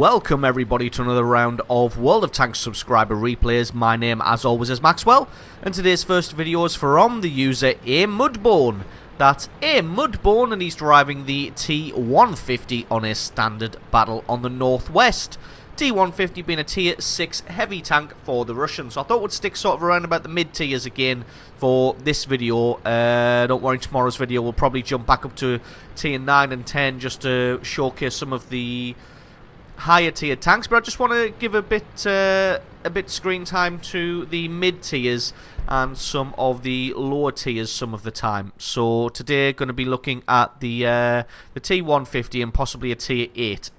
Welcome everybody to another round of World of Tanks subscriber replays. My name as always is Maxwell, and today's first video is from the user A Mudborn. That's A Mudborn, and he's driving the T150 on a standard battle on the northwest. T150 being a tier 6 heavy tank for the Russians. So I thought we'd stick sort of around about the mid tiers again for this video. Don't worry, tomorrow's video we'll probably jump back up to tier 9 and 10 just to showcase some of the higher tier tanks, but I just want to give a bit screen time to the mid tiers and some of the lower tiers some of the time. So today going to be looking at the T150 and possibly a tier 8.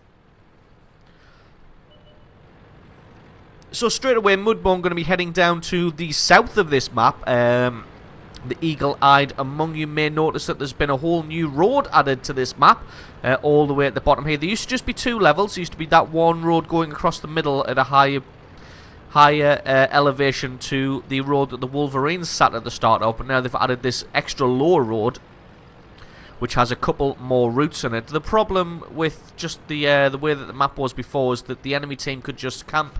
So straight away, Mudborn going to be heading down to the south of this map. The eagle-eyed among you may notice that there's been a whole new road added to this map, all the way at the bottom here. There used to just be two levels. There used to be that one road going across the middle at a higher elevation to the road that the Wolverines sat at the start of, but now they've added this extra lower road, which has a couple more routes in it. The problem with just the way that the map was before is that the enemy team could just camp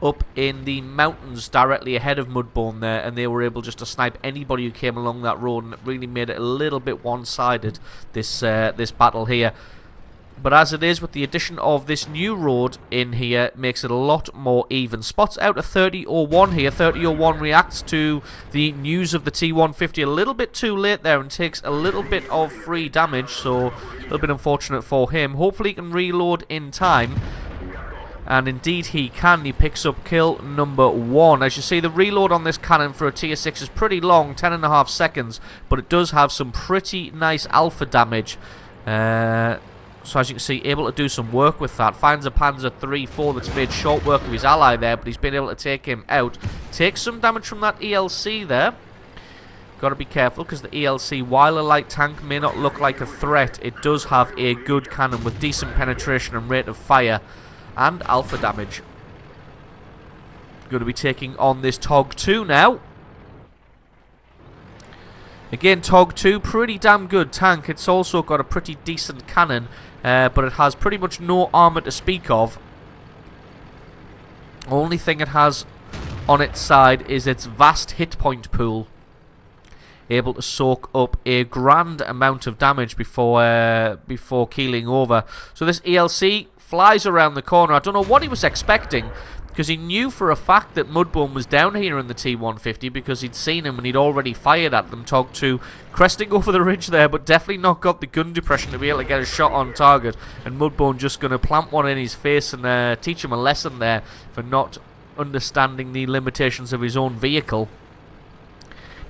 up in the mountains directly ahead of Mudborn there, and they were able just to snipe anybody who came along that road, and it really made it a little bit one-sided, this battle here. But as it is, with the addition of this new road in here, it makes it a lot more even. Spots out a 30-01 here. 30-01 reacts to the news of the T150 a little bit too late there and takes a little bit of free damage, so a little bit unfortunate for him. Hopefully he can reload in time. And indeed he can. He picks up kill number 1. As you see, the reload on this cannon for a tier 6 is pretty long, 10.5 seconds, but it does have some pretty nice alpha damage. So as you can see, able to do some work with that. Finds a Panzer III-4 that's made short work of his ally there, but he's been able to take him out. Takes some damage from that ELC there. Got to be careful, because the ELC, while a light tank may not look like a threat, it does have a good cannon with decent penetration and rate of fire and alpha damage. Going to be taking on this TOG-2 now. Again, TOG-2, pretty damn good tank. It's also got a pretty decent cannon, but it has pretty much no armor to speak of. Only thing it has on its side is its vast hit point pool, able to soak up a grand amount of damage before keeling over. So this ELC flies around the corner. I don't know what he was expecting, because he knew for a fact that Mudborn was down here in the T150 because he'd seen him and he'd already fired at them. TOG-2 cresting over the ridge there, but definitely not got the gun depression to be able to get a shot on target, and Mudborn just going to plant one in his face and teach him a lesson there for not understanding the limitations of his own vehicle.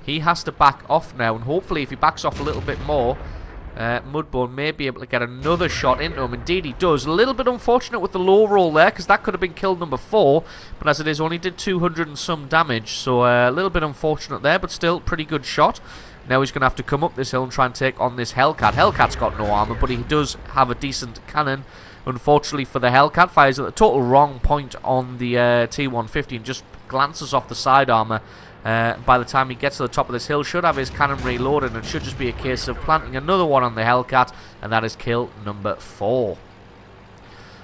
He has to back off now, and hopefully if he backs off a little bit more, Mudborn may be able to get another shot into him. Indeed he does. A little bit unfortunate with the low roll there, because that could have been kill number 4, but as it is, only did 200 and some damage, so a little bit unfortunate there, but still pretty good shot. Now he's going to have to come up this hill and try and take on this Hellcat. Hellcat's got no armor, but he does have a decent cannon. Unfortunately for the Hellcat, fires at the total wrong point on the T150 and just glances off the side armor. By the time he gets to the top of this hill, should have his cannon reloaded, and it should just be a case of planting another one on the Hellcat, and that is kill number 4.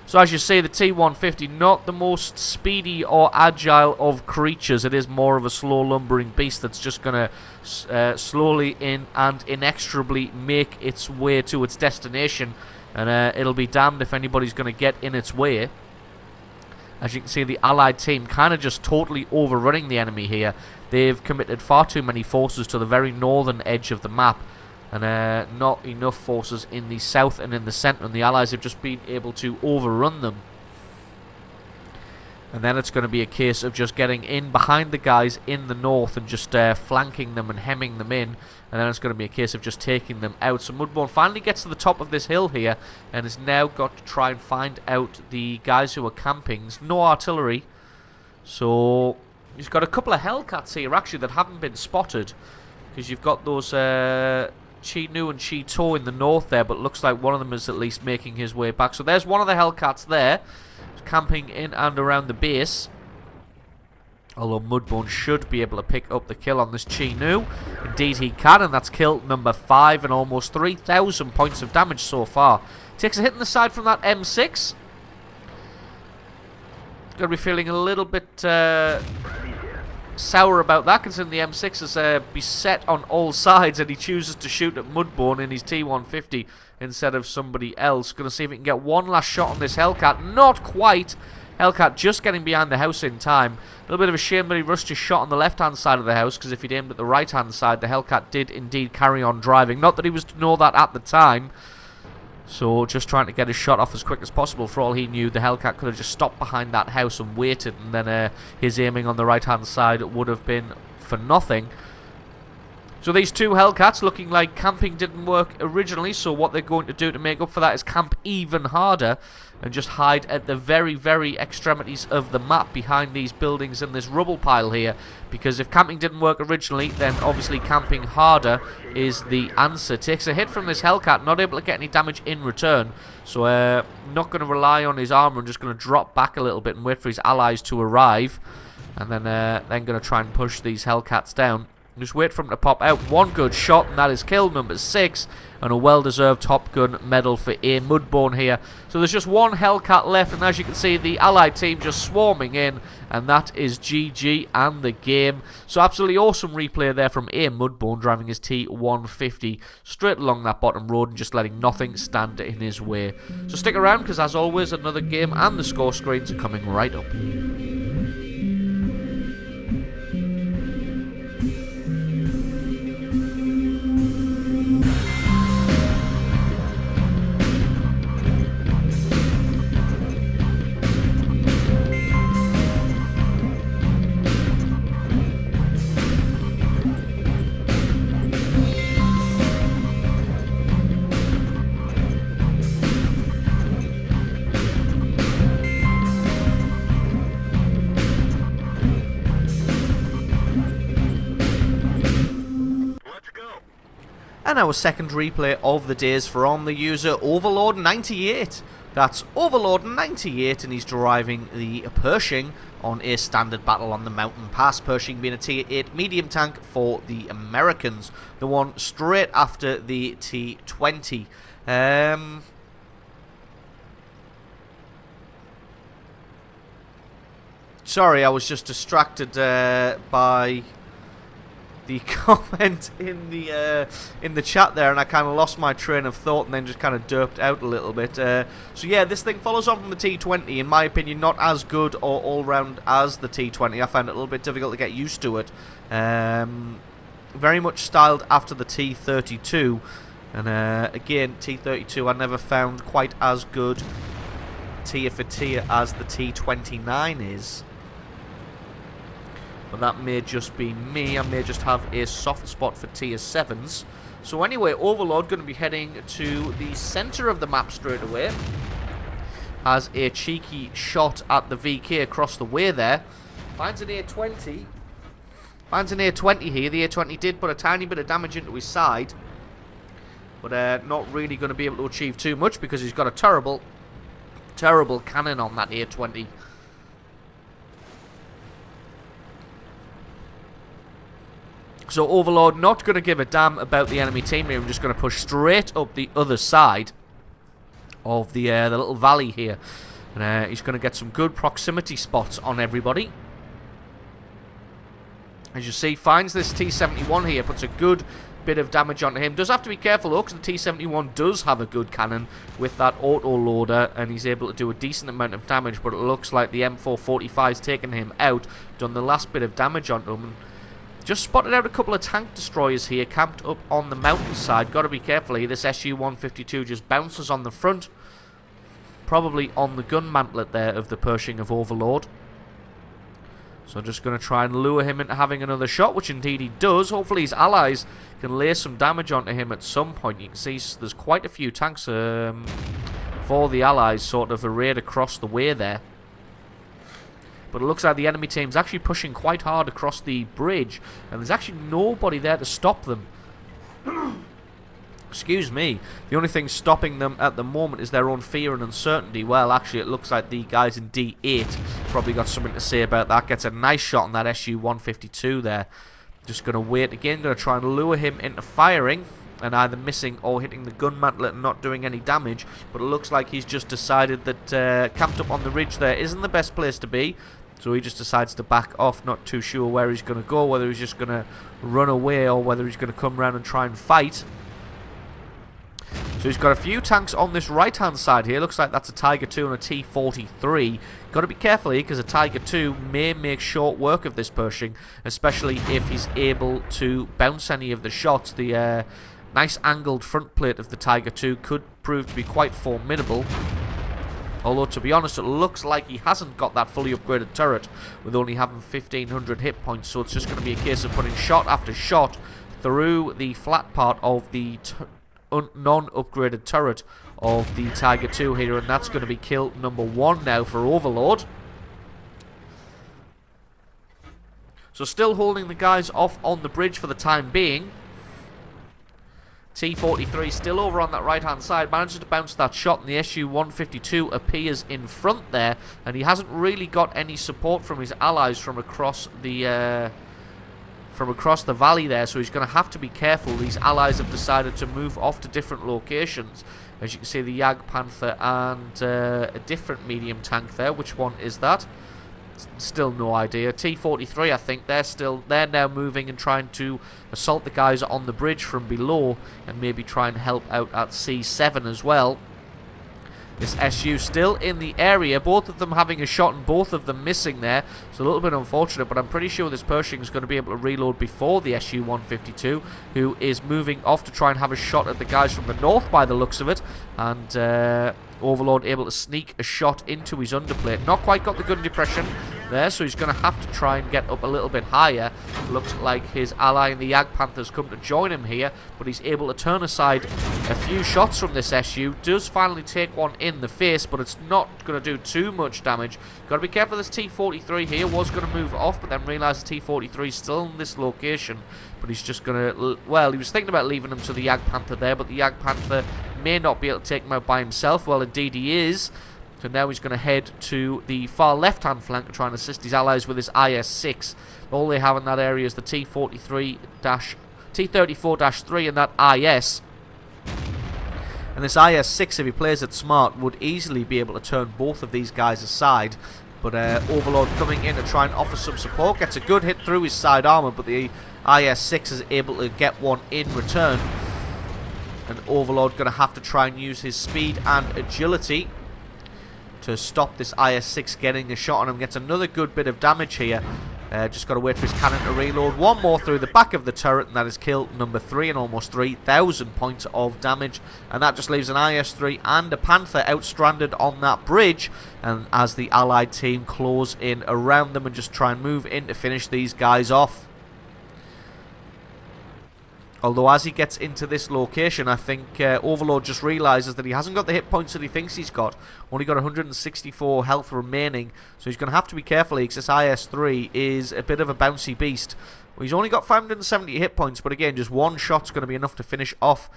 So as you see, the T150, not the most speedy or agile of creatures. It is more of a slow lumbering beast that's just going to slowly and inexorably make its way to its destination, and it'll be damned if anybody's going to get in its way. As you can see, the allied team kind of just totally overrunning the enemy here. They've committed far too many forces to the very northern edge of the map, and not enough forces in the south and in the centre, and the allies have just been able to overrun them. And then it's going to be a case of just getting in behind the guys in the north and just flanking them and hemming them in. And then it's going to be a case of just taking them out. So Mudborn finally gets to the top of this hill here and has now got to try and find out the guys who are camping. There's no artillery, so he's got a couple of Hellcats here actually that haven't been spotted, because you've got those Chi Nu and Chi To in the north there, but looks like one of them is at least making his way back. So there's one of the Hellcats there, camping in and around the base. Although Mudborn should be able to pick up the kill on this Chi Nu. Indeed he can, and that's kill number 5 and almost 3,000 points of damage so far. Takes a hit in the side from that M6. Gonna be feeling a little bit sour about that, considering the M6 is beset on all sides and he chooses to shoot at Mudbourne in his T150 instead of somebody else. Gonna see if he can get one last shot on this Hellcat. Not quite. Hellcat just getting behind the house in time. A little bit of a shame that he rushed his shot on the left-hand side of the house, because if he'd aimed at the right-hand side, the Hellcat did indeed carry on driving. Not that he was to know that at the time. So just trying to get his shot off as quick as possible. For all he knew, the Hellcat could have just stopped behind that house and waited, and then his aiming on the right-hand side would have been for nothing. So these two Hellcats looking like camping didn't work originally, so what they're going to do to make up for that is camp even harder and just hide at the very, very extremities of the map behind these buildings and this rubble pile here. Because if camping didn't work originally, then obviously camping harder is the answer. Takes a hit from this Hellcat, not able to get any damage in return. So not going to rely on his armor and just going to drop back a little bit and wait for his allies to arrive. And then going to try and push these Hellcats down. Just wait for him to pop out. One good shot, and that is kill number 6. And a well-deserved Top Gun medal for A. Mudbourne here. So there's just one Hellcat left, and as you can see, the Allied team just swarming in. And that is GG and the game. So absolutely awesome replay there from A. Mudbourne, driving his T150 straight along that bottom road and just letting nothing stand in his way. So stick around, because as always, another game and the score screens are coming right up. And our second replay of the days from the user Overlord98. That's Overlord98, and he's driving the Pershing on a standard battle on the Mountain Pass. Pershing being a Tier 8 medium tank for the Americans. The one straight after the T20. Sorry, I was just distracted by the comment in the chat there, and I kind of lost my train of thought and then just kind of derped out a little bit. So yeah, this thing follows on from the T20. In my opinion, not as good or all-round as the T20. I found it a little bit difficult to get used to it. Very much styled after the T32. And again, T32 I never found quite as good tier for tier as the T29 is. But that may just be me. I may just have a soft spot for tier 7s. So anyway, Overlord going to be heading to the centre of the map straight away. Has a cheeky shot at the VK across the way there. Finds an A20. Finds an A20 here. The A20 did put a tiny bit of damage into his side. But not really going to be able to achieve too much, because he's got a terrible, terrible cannon on that A20. So Overlord not going to give a damn about the enemy team here. I'm just going to push straight up the other side of the little valley here. And he's going to get some good proximity spots on everybody. As you see, finds this T71 here, puts a good bit of damage onto him. Does have to be careful though, because the T71 does have a good cannon with that auto loader, and he's able to do a decent amount of damage. But it looks like the M445's taken him out, done the last bit of damage onto him. And just spotted out a couple of tank destroyers here, camped up on the mountainside. Got to be careful here. This SU-152 just bounces on the front, probably on the gun mantlet there of the Pershing of Overlord. So just going to try and lure him into having another shot, which indeed he does. Hopefully his allies can lay some damage onto him at some point. You can see there's quite a few tanks for the allies sort of arrayed across the way there. But it looks like the enemy team's actually pushing quite hard across the bridge, and there's actually nobody there to stop them. Excuse me. The only thing stopping them at the moment is their own fear and uncertainty. Well, actually, it looks like the guys in D8 probably got something to say about that. Gets a nice shot on that SU-152 there. Just going to wait again. Going to try and lure him into firing. and either missing or hitting the gun mantlet and not doing any damage. But it looks like he's just decided that camped up on the ridge there isn't the best place to be. So he just decides to back off, not too sure where he's going to go, whether he's just going to run away or whether he's going to come around and try and fight. So he's got a few tanks on this right-hand side here. Looks like that's a Tiger 2 and a T-43. Got to be careful here because a Tiger 2 may make short work of this Pershing, especially if he's able to bounce any of the shots. The nice angled front plate of the Tiger 2 could prove to be quite formidable. Although, to be honest, it looks like he hasn't got that fully upgraded turret with only having 1,500 hit points. So it's just going to be a case of putting shot after shot through the flat part of the non-upgraded turret of the Tiger 2 here. And that's going to be kill number 1 now for Overlord. So still holding the guys off on the bridge for the time being. T-43 still over on that right-hand side, manages to bounce that shot, and the Su-152 appears in front there, and he hasn't really got any support from his allies from across the valley there, so he's going to have to be careful. These allies have decided to move off to different locations. As you can see, the Jag Panther and a different medium tank there. Which one is that? Still no idea. T-43, I think they're now moving and trying to assault the guys on the bridge from below and maybe try and help out at C7 as well. This SU still in the area, both of them having a shot and both of them missing there. It's a little bit unfortunate, but I'm pretty sure this Pershing is going to be able to reload before the Su-152, who is moving off to try and have a shot at the guys from the north by the looks of it. And Overlord able to sneak a shot into his underplate. Not quite got the gun depression there, so he's going to have to try and get up a little bit higher. Looks like his ally in the Jag Panther's come to join him here, but he's able to turn aside a few shots from this SU. Does finally take one in the face, but it's not going to do too much damage. Got to be careful. This T-43 here was going to move off, but then realised the T-43 is still in this location. But he's just going to, well, he was thinking about leaving him to the Jag Panther there, but the Jag Panther may not be able to take him out by himself. Well, indeed he is. So now he's going to head to the far left-hand flank to try and assist his allies with his IS-6. All they have in that area is the T-34-3 and that IS. And this IS-6, if he plays it smart, would easily be able to turn both of these guys aside. But Overlord coming in to try and offer some support. Gets a good hit through his side armor, but the IS-6 is able to get one in return. And Overlord going to have to try and use his speed and agility to stop this IS-6 getting a shot on him. Gets another good bit of damage here. Just got to wait for his cannon to reload. One more through the back of the turret, and that is kill number 3 and almost 3,000 points of damage. And that just leaves an IS-3 and a Panther out stranded on that bridge. And as the allied team close in around them and just try and move in to finish these guys off. Although as he gets into this location, I think Overlord just realises that he hasn't got the hit points that he thinks he's got. Only got 164 health remaining, so he's going to have to be careful because this IS-3 is a bit of a bouncy beast. Well, he's only got 570 hit points, but again, just one shot's going to be enough to finish off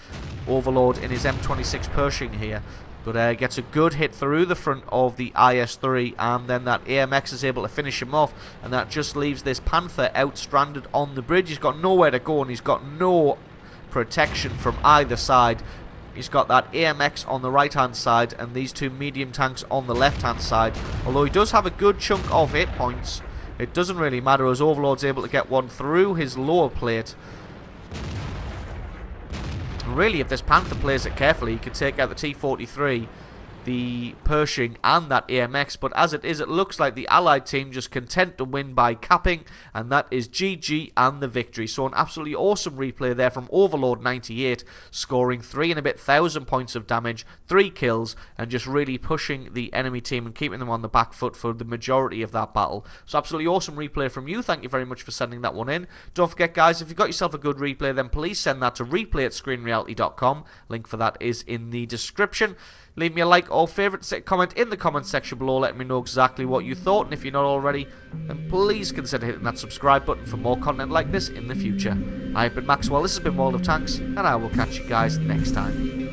Overlord in his M26 Pershing here. But gets a good hit through the front of the IS-3, and then that AMX is able to finish him off, and that just leaves this Panther out stranded on the bridge. He's got nowhere to go, and he's got no protection from either side. He's got that AMX on the right hand side and these two medium tanks on the left hand side. Although he does have a good chunk of hit points, it doesn't really matter as Overlord's able to get one through his lower plate. Really, if this Panther plays it carefully, he could take out the T-43, the Pershing and that AMX, but as it is, it looks like the allied team just content to win by capping, and that is GG and the victory. So an absolutely awesome replay there from Overlord 98, scoring 3 and a bit thousand points of damage, 3 kills, and just really pushing the enemy team and keeping them on the back foot for the majority of that battle. So absolutely awesome replay from you. Thank you very much for sending that one in. Don't forget, guys, if you've got yourself a good replay, then please send that to replay@screenreality.com. Link for that is in the description. Leave me a like or favourite, comment in the comment section below, letting me know exactly what you thought, and if you're not already, then please consider hitting that subscribe button for more content like this in the future. I've been Maxwell, this has been World of Tanks, and I will catch you guys next time.